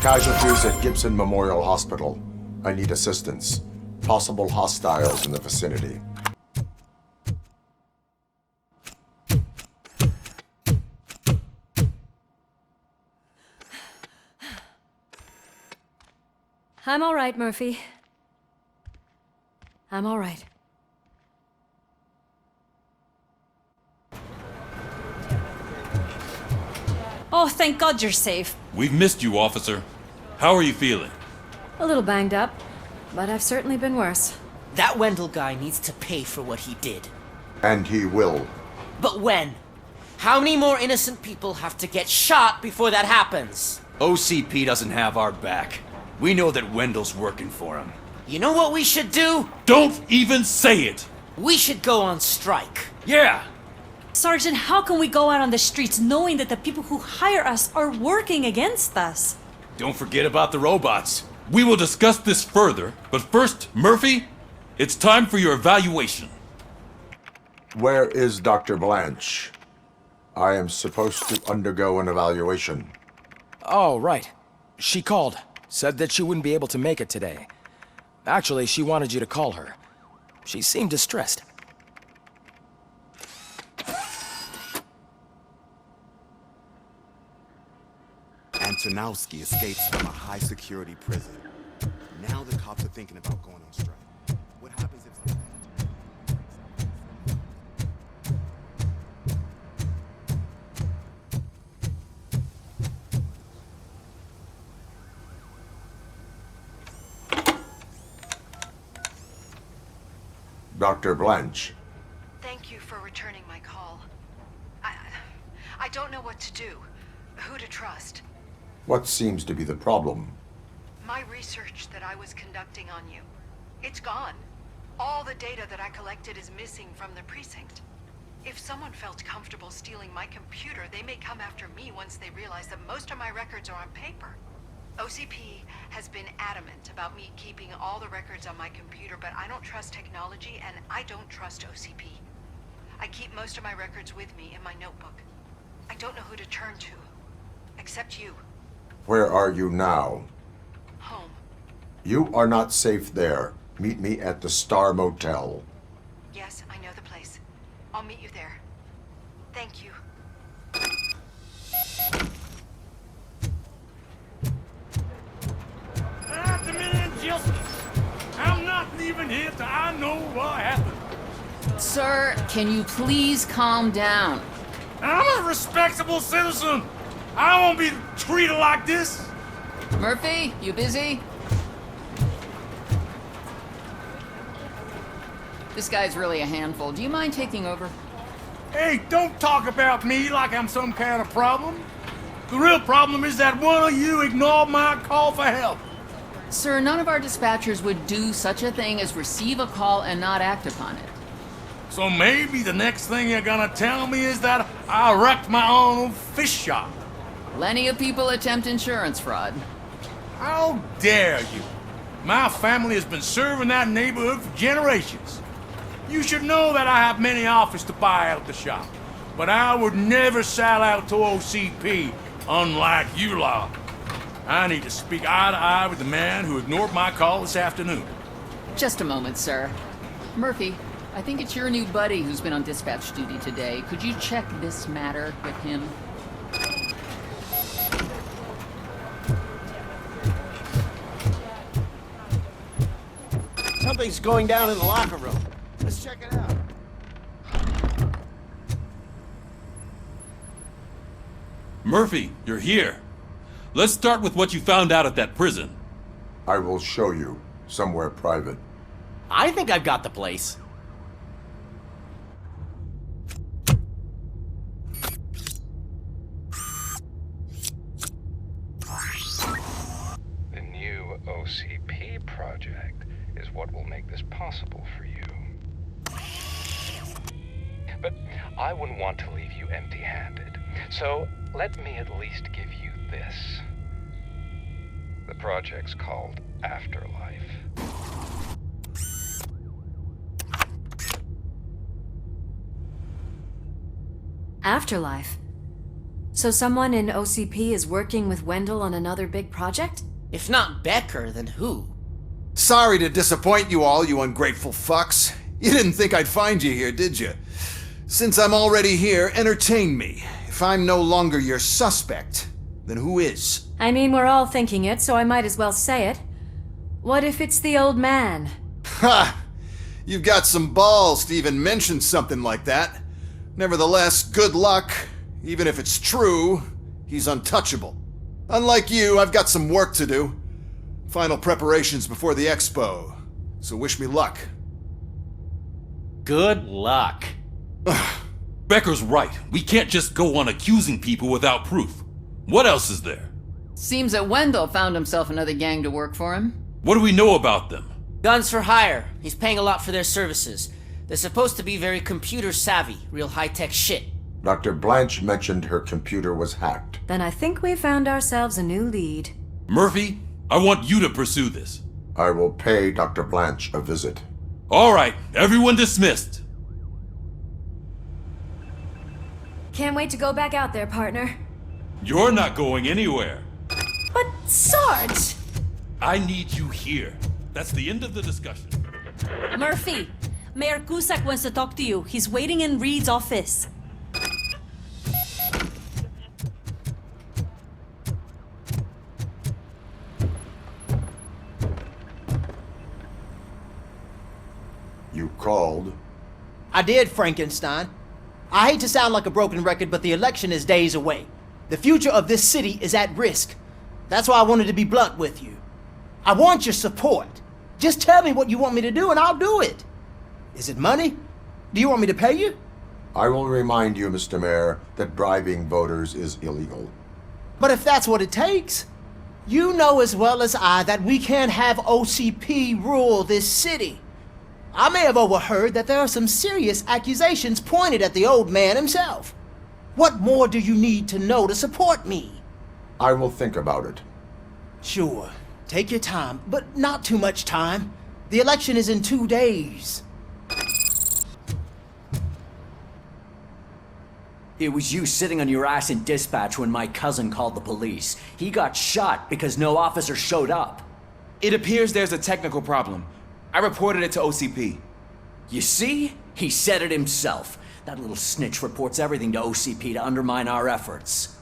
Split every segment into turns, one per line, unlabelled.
Casualties at Gibson Memorial Hospital. I need assistance. Possible hostiles in the vicinity.
I'm all right, Murphy. I'm all right. Oh, thank God you're safe.
We've missed you, officer. How are you feeling?
A little banged up, but I've certainly been worse.
That Wendell guy needs to pay for what he did.
And he will.
But when? How many more innocent people have to get shot before that happens?
OCP doesn't have our back. We know that Wendell's working for him.
You know what we should do?
Don't even say it!
We should go on strike.
Yeah!
Sergeant, how can we go out on the streets knowing that the people who hire us are working against us?
Don't forget about the robots.
We will discuss this further, but first, Murphy, it's time for your evaluation.
Where is Dr. Blanche? I am supposed to undergo an evaluation.
Oh, right. She called. Said that she wouldn't be able to make it today. Actually, she wanted you to call her. She seemed distressed.
Antonowski escapes from a high-security prison. Now the cops are thinking about going on strike. What happens if something...
Dr. Blanche.
Thank you for returning my call. I don't know what to do. Who to trust.
What seems to be the problem?
My research that I was conducting on you, it's gone. All the data that I collected is missing from the precinct. If someone felt comfortable stealing my computer, they may come after me once they realize that most of my records are on paper. OCP has been adamant about me keeping all the records on my computer, but I don't trust technology and I don't trust OCP. I keep most of my records with me in my notebook. I don't know who to turn to, except you.
Where are you now?
Home.
You are not safe there. Meet me at the Star Motel.
Yes, I know the place. I'll meet you there. Thank you.
I'm not leaving here till I know what happened.
Sir, can you please calm down?
I'm a respectable citizen. I won't be treated like this.
Murphy, you busy? This guy's really a handful. Do you mind taking over?
Hey, don't talk about me like I'm some kind of problem. The real problem is that one of you ignored my call for help.
Sir, none of our dispatchers would do such a thing as receive a call and not act upon it.
So maybe the next thing you're gonna tell me is that I wrecked my own fish shop.
Plenty of people attempt insurance fraud.
How dare you? My family has been serving that neighborhood for generations. You should know that I have many offers to buy out the shop, but I would never sell out to OCP, unlike you lot. I need to speak eye to eye with the man who ignored my call this afternoon.
Just a moment, sir. Murphy, I think it's your new buddy who's been on dispatch duty today. Could you check this matter with him?
Something's going down in the locker room. Let's check it out.
Murphy, you're here. Let's start with what you found out at that prison.
I will show you somewhere private.
I think I've got the place.
The new OCP project is what will make this possible for you. But I wouldn't want to leave you empty-handed, so let me at least give you this. The project's called Afterlife.
Afterlife? So someone in OCP is working with Wendell on another big project?
If not Becker, then who?
Sorry to disappoint you all, you ungrateful fucks. You didn't think I'd find you here, did you? Since I'm already here, entertain me. If I'm no longer your suspect, then who is?
I mean, we're all thinking it, so I might as well say it. What if it's the old man?
Ha! You've got some balls to even mention something like that. Nevertheless, good luck. Even if it's true, he's untouchable. Unlike you, I've got some work to do. Final preparations before the expo. So wish me luck.
Good luck.
Becker's right. We can't just go on accusing people without proof. What else is there?
Seems that Wendell found himself another gang to work for him.
What do we know about them?
Guns for hire. He's paying a lot for their services. They're supposed to be very computer savvy, real high-tech shit.
Dr. Blanche mentioned her computer was hacked.
Then I think we found ourselves a new lead.
Murphy, I want you to pursue this.
I will pay Dr. Blanche a visit.
All right, everyone dismissed.
Can't wait to go back out there, partner.
You're not going anywhere.
But Sarge!
I need you here. That's the end of the discussion.
Murphy, Mayor Cusack wants to talk to you. He's waiting in Reed's office.
You called?
I did, Frankenstein. I hate to sound like a broken record, but the election is days away. The future of this city is at risk. That's why I wanted to be blunt with you. I want your support. Just tell me what you want me to do and I'll do it. Is it money? Do you want me to pay you?
I will remind you, Mr. Mayor, that bribing voters is illegal.
But if that's what it takes, you know as well as I that we can't have OCP rule this city. I may have overheard that there are some serious accusations pointed at the old man himself. What more do you need to know to support me?
I will think about it.
Sure. Take your time, but not too much time. The election is in 2 days.
It was you sitting on your ass in dispatch when my cousin called the police. He got shot because no officer showed up.
It appears there's a technical problem. I reported it to OCP.
You see? He said it himself. That little snitch reports everything to OCP to undermine our efforts.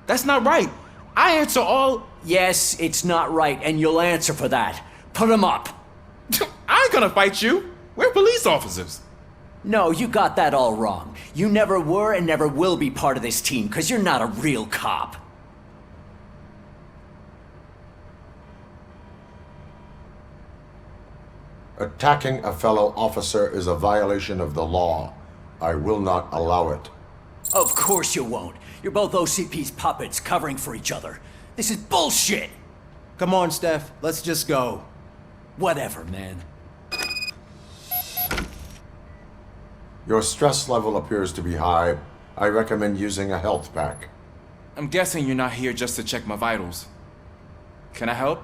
That's not right. I answer all...
Yes, it's not right, and you'll answer for that. Put him up.
I ain't gonna fight you. We're police officers.
No, you got that all wrong. You never were and never will be part of this team, because you're not a real cop.
Attacking a fellow officer is a violation of the law. I will not allow it.
Of course you won't. You're both OCP's puppets covering for each other. This is bullshit!
Come on, Steph. Let's just go.
Whatever, man.
Your stress level appears to be high. I recommend using a health pack.
I'm guessing you're not here just to check my vitals. Can I help?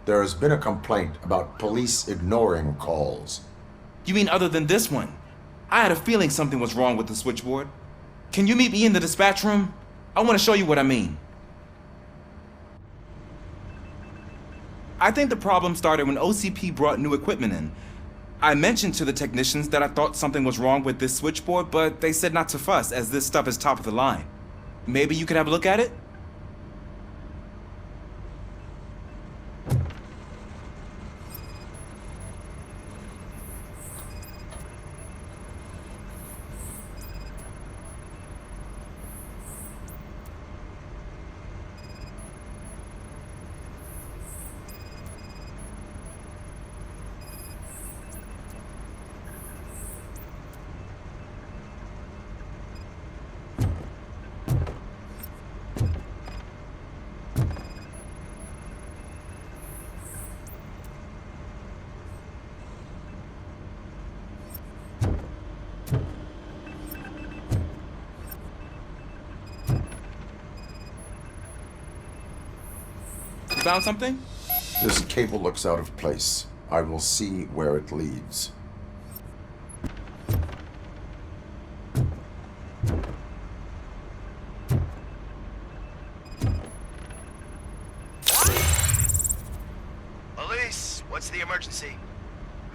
There has been a complaint about police ignoring calls.
You mean other than this one? I had a feeling something was wrong with the switchboard. Can you meet me in the dispatch room? I want to show you what I mean. I think the problem started when OCP brought new equipment in. I mentioned to the technicians that I thought something was wrong with this switchboard, but they said not to fuss, as this stuff is top of the line. Maybe you could have a look at it? Found something?
This cable looks out of place. I will see where it leads.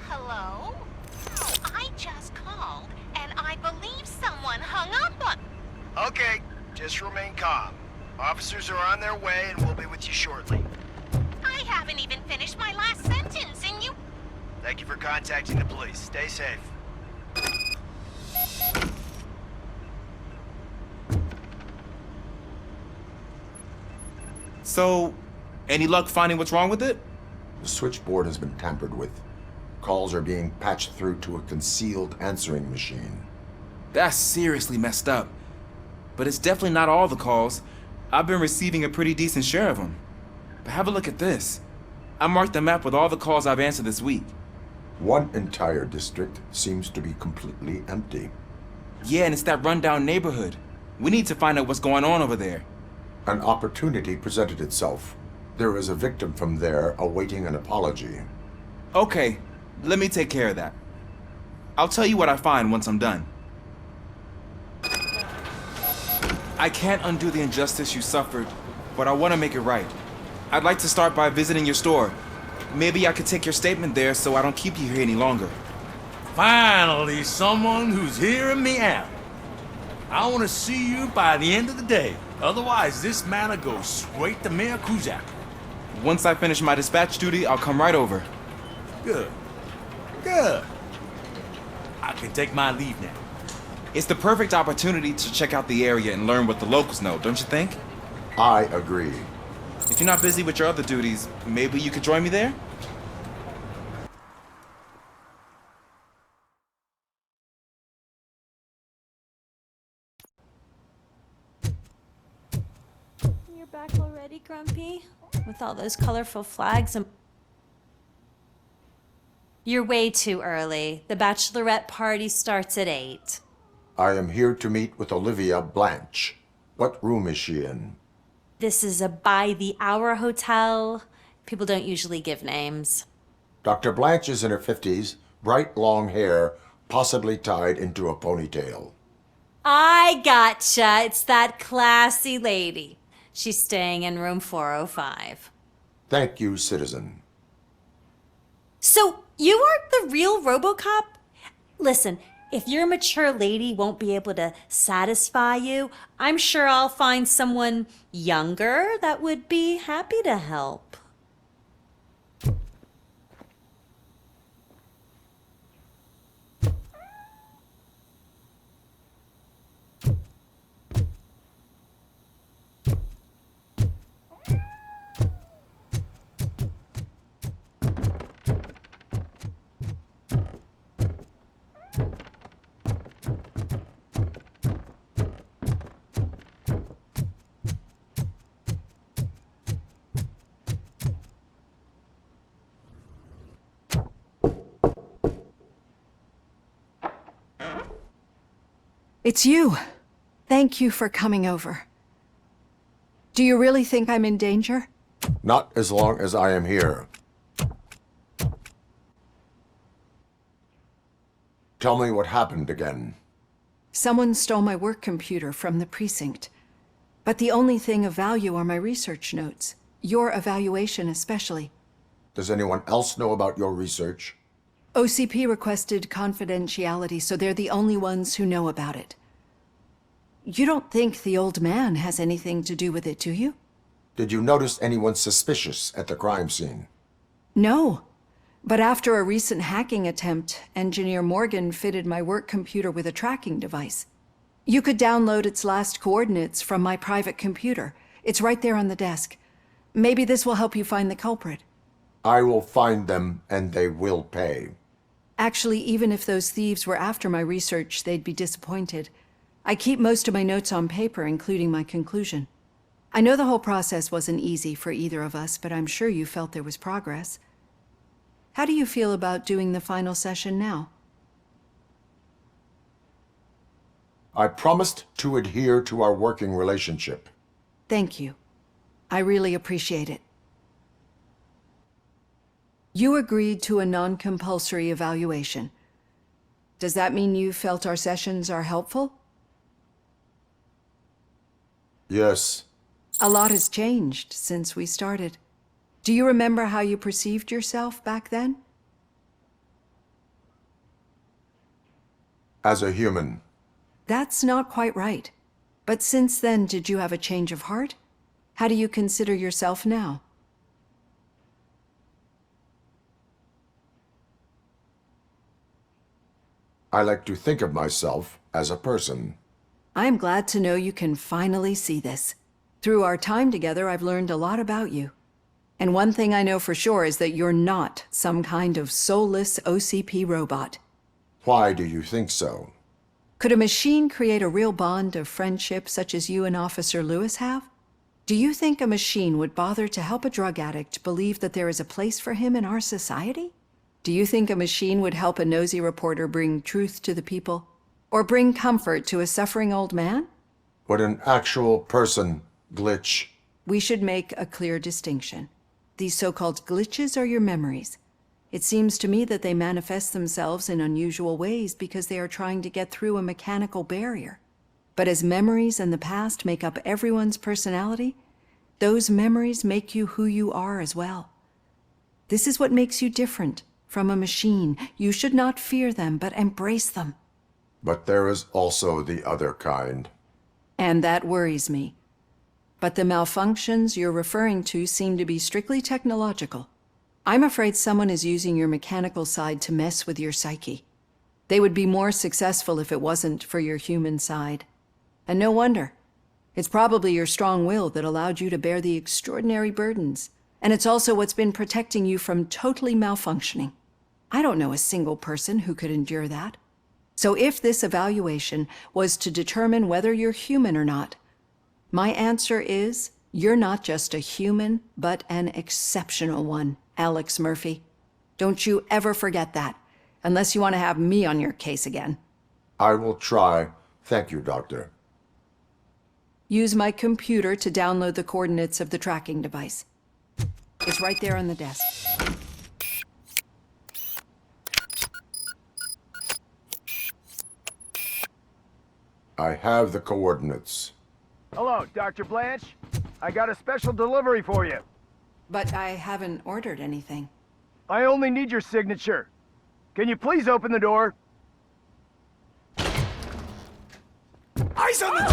Hello? I just called, and I believe someone hung up on...
Okay, just remain calm. Officers are on their way, and we'll be with you shortly.
I haven't even finished my last sentence, and you...
Thank you for contacting the police. Stay safe.
So, any luck finding what's wrong with it?
The switchboard has been tampered with. Calls are being patched through to a concealed answering machine.
That's seriously messed up. But it's definitely not all the calls. I've been receiving a pretty decent share of them. But have a look at this. I marked the map with all the calls I've answered this week.
One entire district seems to be completely empty.
Yeah, and it's that rundown neighborhood. We need to find out what's going on over there.
An opportunity presented itself. There is a victim from there awaiting an apology.
Okay, let me take care of that. I'll tell you what I find once I'm done. I can't undo the injustice you suffered, but I want to make it right. I'd like to start by visiting your store. Maybe I could take your statement there so I don't keep you here any longer.
Finally, someone who's hearing me out. I want to see you by the end of the day. Otherwise, this matter goes straight to Mayor Kuzak.
Once I finish my dispatch duty, I'll come right over.
Good. Good. I can take my leave now.
It's the perfect opportunity to check out the area and learn what the locals know, don't you think?
I agree.
If you're not busy with your other duties, maybe you could join me there?
You're back already, Grumpy? With all those colorful flags and... You're way too early. The bachelorette party starts at 8.
I am here to meet with Olivia Blanche. What room is she in?
This is a by-the-hour hotel. People don't usually give names.
Dr. Blanche is in her 50s, bright long hair, possibly tied into a ponytail.
I gotcha. It's that classy lady. She's staying in room 405.
Thank you, citizen.
So, you aren't the real RoboCop? Listen, if your mature lady won't be able to satisfy you, I'm sure I'll find someone younger that would be happy to help.
It's you. Thank you for coming over. Do you really think I'm in danger?
Not as long as I am here. Tell me what happened again.
Someone stole my work computer from the precinct. But the only thing of value are my research notes. Your evaluation especially.
Does anyone else know about your research?
OCP requested confidentiality, so they're the only ones who know about it. You don't think the old man has anything to do with it, do you?
Did you notice anyone suspicious at the crime scene?
No. But after a recent hacking attempt, Engineer Morgan fitted my work computer with a tracking device. You could download its last coordinates from my private computer. It's right there on the desk. Maybe this will help you find the culprit.
I will find them, and they will pay.
Actually, even if those thieves were after my research, they'd be disappointed. I keep most of my notes on paper, including my conclusion. I know the whole process wasn't easy for either of us, but I'm sure you felt there was progress. How do you feel about doing the final session now?
I promised to adhere to our working relationship.
Thank you. I really appreciate it. You agreed to a non-compulsory evaluation. Does that mean you felt our sessions are helpful?
Yes.
A lot has changed since we started. Do you remember how you perceived yourself back then?
As a human.
That's not quite right. But since then, did you have a change of heart? How do you consider yourself now?
I like to think of myself as a person.
I'm glad to know you can finally see this. Through our time together, I've learned a lot about you. And one thing I know for sure is that you're not some kind of soulless OCP robot.
Why do you think so?
Could a machine create a real bond of friendship such as you and Officer Lewis have? Do you think a machine would bother to help a drug addict believe that there is a place for him in our society? Do you think a machine would help a nosy reporter bring truth to the people? Or bring comfort to a suffering old man?
Would an actual person glitch?
We should make a clear distinction. These so-called glitches are your memories. It seems to me that they manifest themselves in unusual ways because they are trying to get through a mechanical barrier. But as memories and the past make up everyone's personality, those memories make you who you are as well. This is what makes you different from a machine. You should not fear them, but embrace them.
But there is also the other kind.
And that worries me. But the malfunctions you're referring to seem to be strictly technological. I'm afraid someone is using your mechanical side to mess with your psyche. They would be more successful if it wasn't for your human side. And no wonder. It's probably your strong will that allowed you to bear the extraordinary burdens. And it's also what's been protecting you from totally malfunctioning. I don't know a single person who could endure that. So if this evaluation was to determine whether you're human or not, my answer is, you're not just a human, but an exceptional one, Alex Murphy. Don't you ever forget that, unless you want to have me on your case again.
I will try. Thank you, Doctor.
Use my computer to download the coordinates of the tracking device. It's right there on the desk.
I have the coordinates.
Hello, Dr. Blanche. I got a special delivery for you.
But I haven't ordered anything.
I only need your signature. Can you please open the door?
Eyes on the...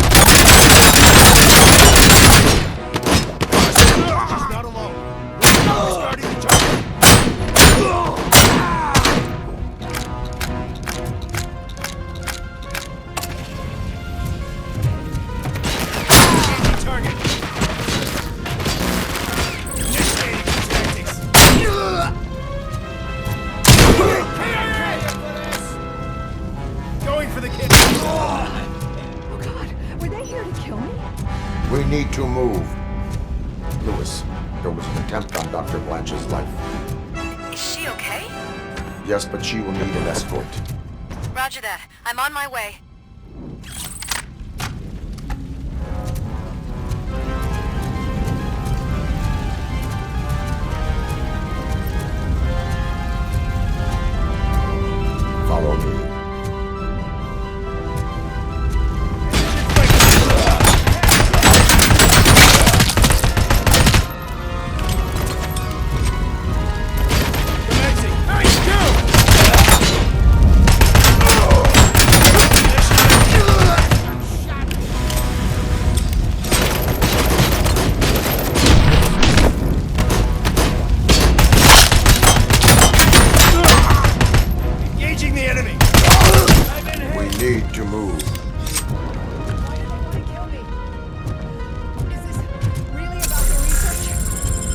She's not alone. We're starting the target.
We need to move. Lewis, there was an attempt on Dr. Blanche's life.
Is she okay?
Yes, but she will need an escort.
Roger that. I'm on my way.
Follow me.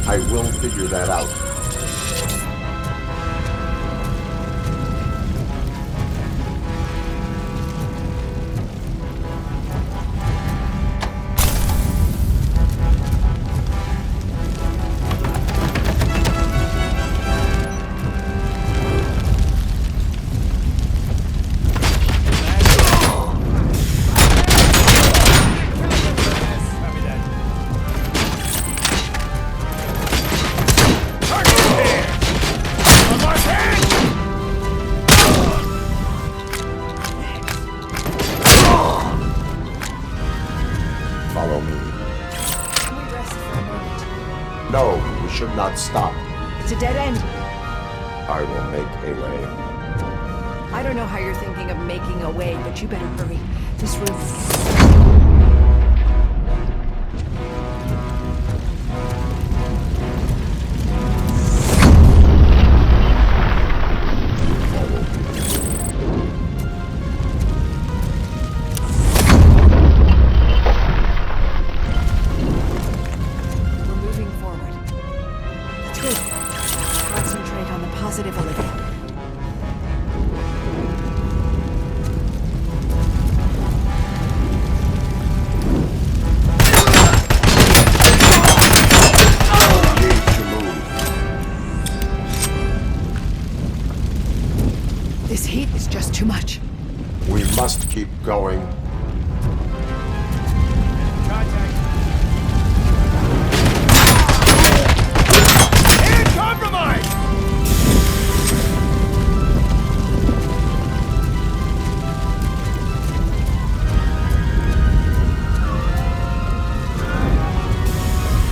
I will figure that out. Follow me.
Can we rest for a moment?
No, we should not stop.
It's a dead end.
I will make a way.
I don't know how you're thinking of making a way, but you better hurry. This room... This heat is just too much.
We must keep going.
And compromise!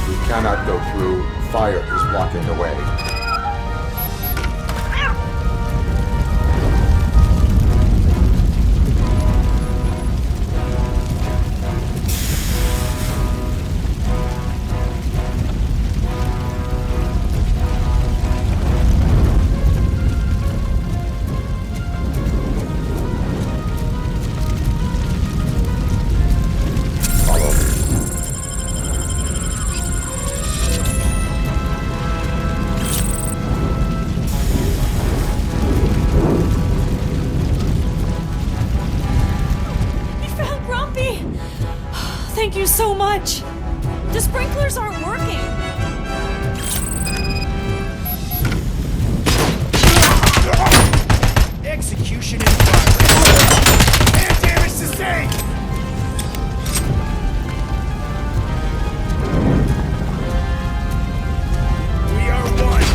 We cannot go through. Fire is blocking the way.
Thank you so much! The sprinklers aren't working!
Execution in progress! And damage sustained! We are one!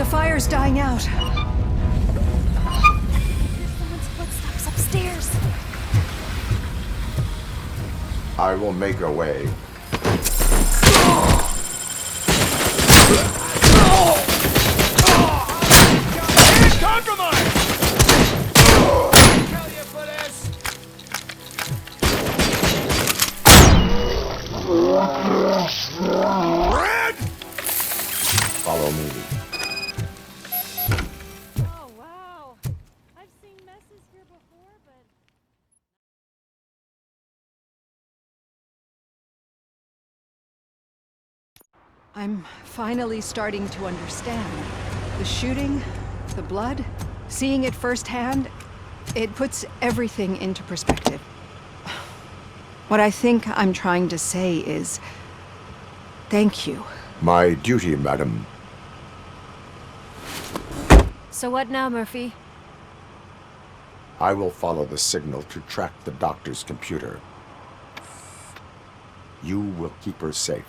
Fire's dying out.
Someone's footsteps upstairs.
I will make a way. Follow me.
Oh, wow. I've seen messes here before, but...
I'm finally starting to understand. The shooting, the blood, seeing it firsthand, it puts everything into perspective. What I think I'm trying to say is, thank you.
My duty, madam.
So what now, Murphy?
I will follow the signal to track the doctor's computer. You will keep her safe.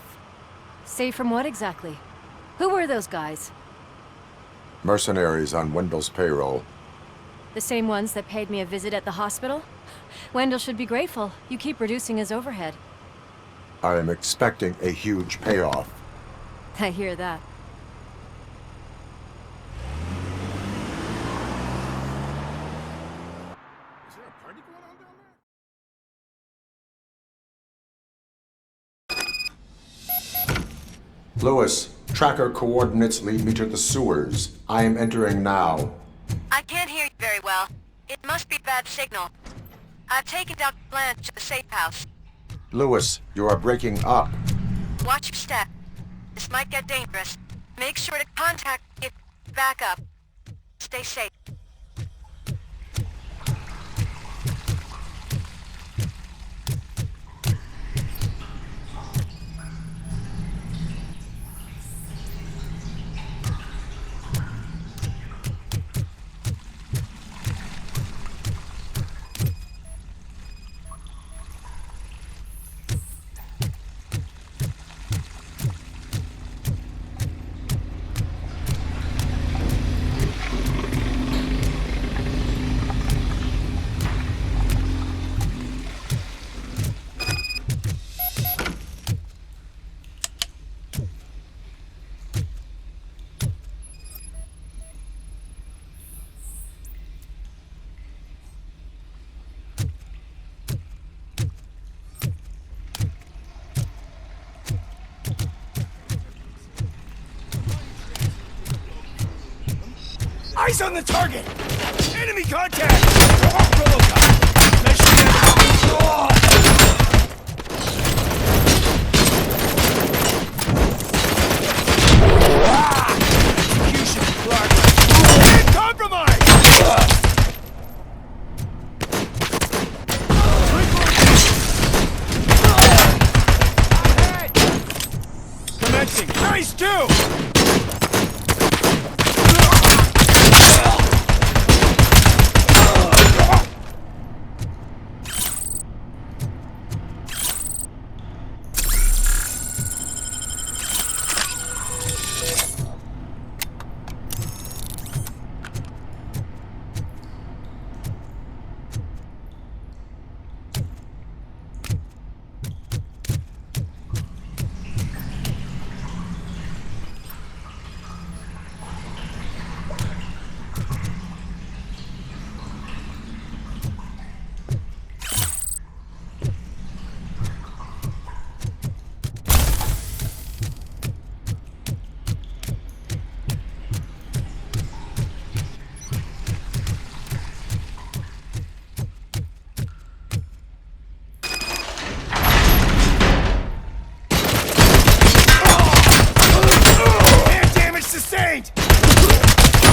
Safe from what exactly? Who were those guys?
Mercenaries on Wendell's payroll.
The same ones that paid me a visit at the hospital? Wendell should be grateful. You keep reducing his overhead.
I am expecting a huge payoff.
I hear that.
Lewis, tracker coordinates lead me to the sewers. I am entering now.
I can't hear you very well. It must be bad signal. I've taken Dr. Blanche to the safe house.
Lewis, you are breaking up.
Watch your step. This might get dangerous. Make sure to contact me if you back up. Stay safe.
Eyes on the target! Enemy contact! Robocop! Make sure you have execution, Clark! Get compromised! Commencing! Nice, too!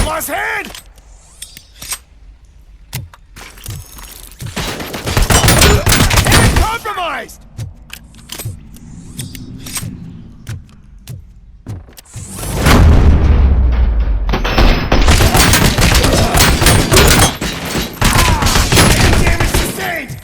Lost hand! Hand compromised! Hand damage sustained!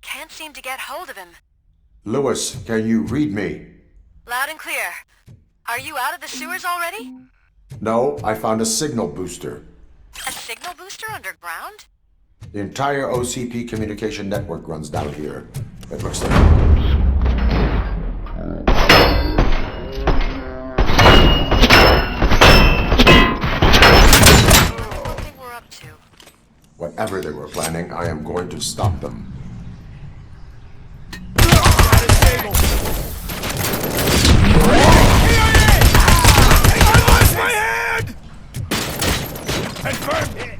Can't seem to get hold of him.
Lewis, can you read me?
Loud and clear. Are you out of the sewers already?
No, I found a signal booster.
A signal booster underground?
The entire OCP communication network runs down here. It looks like... Whatever they were planning, I am going to stop them.
Confirmed hit!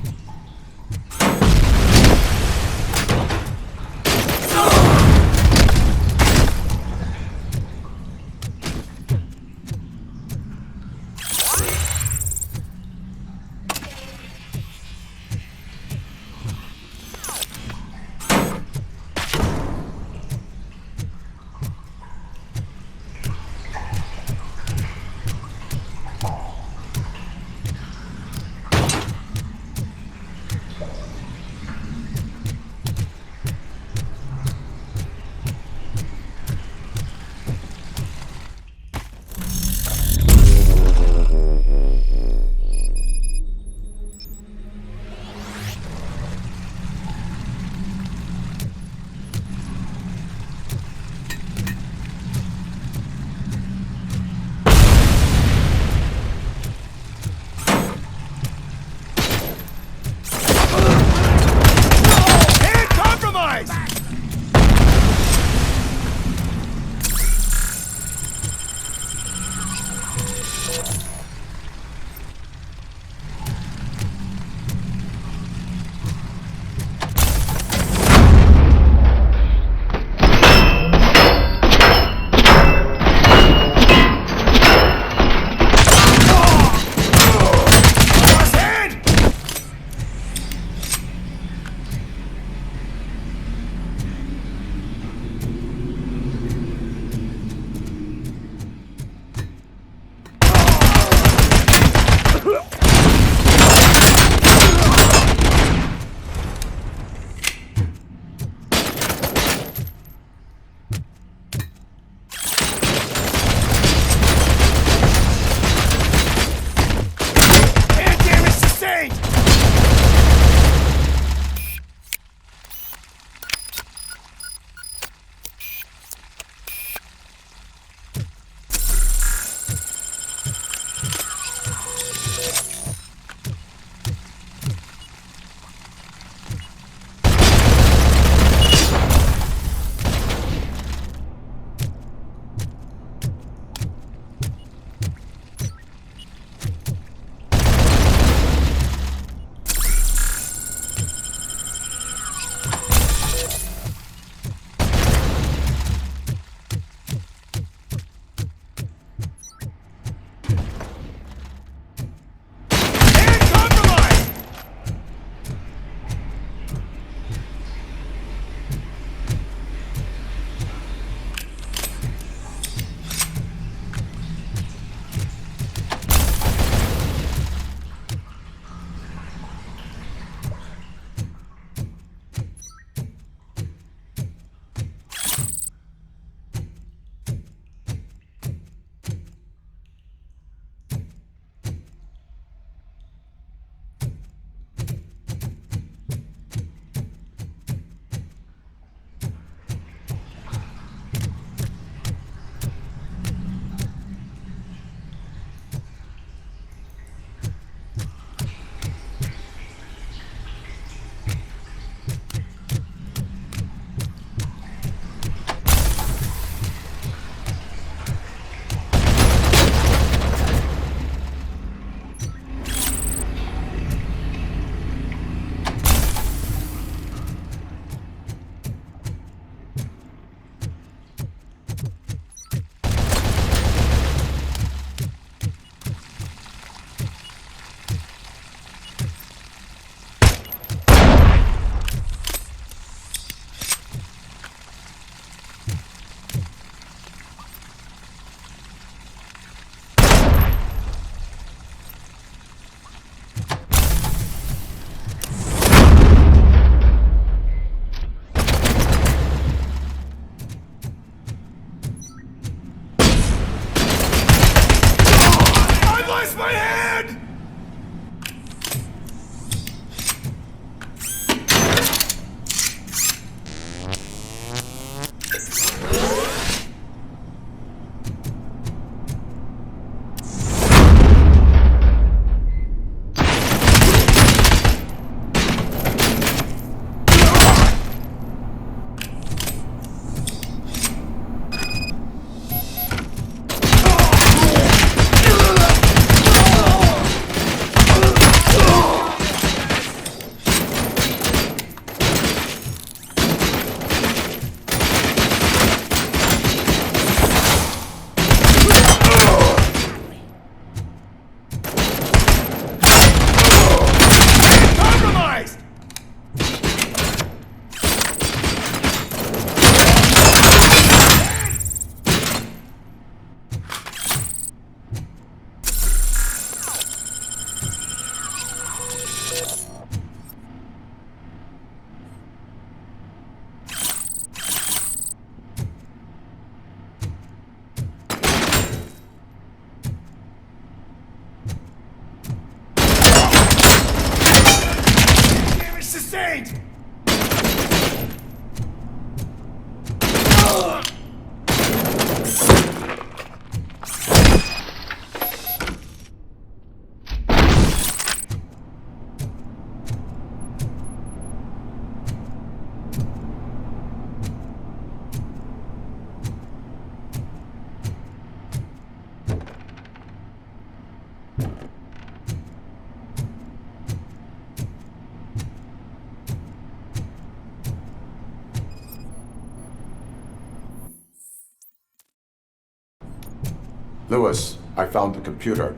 Lewis, I found the computer.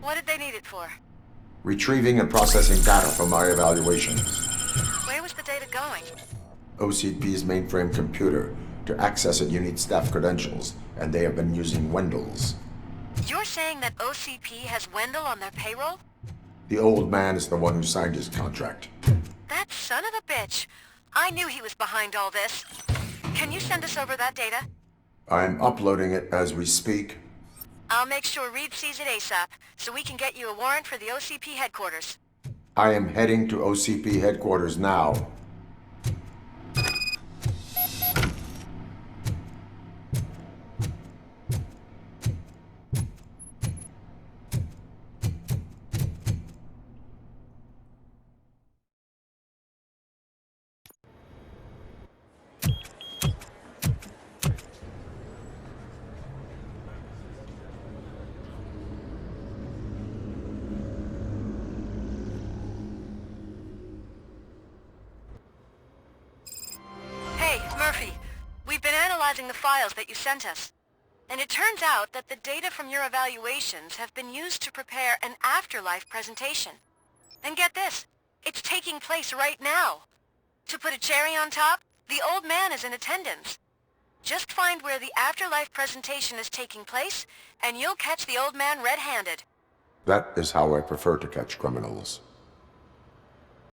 What did they need it for?
Retrieving and processing data from my evaluations.
Where was the data going?
OCP's mainframe computer. To access it, you need staff credentials, and they have been using Wendell's.
You're saying that OCP has Wendell on their payroll?
The old man is the one who signed his contract.
That son of a bitch. I knew he was behind all this. Can you send us over that data?
I'm uploading it as we speak.
I'll make sure Reed sees it ASAP, so we can get you a warrant for the OCP headquarters.
I am heading to OCP headquarters now.
Murphy, we've been analyzing the files that you sent us. And it turns out that the data from your evaluations have been used to prepare an afterlife presentation. And get this, it's taking place right now. To put a cherry on top, the old man is in attendance. Just find where the afterlife presentation is taking place, and you'll catch the old man red-handed.
That is how I prefer to catch criminals.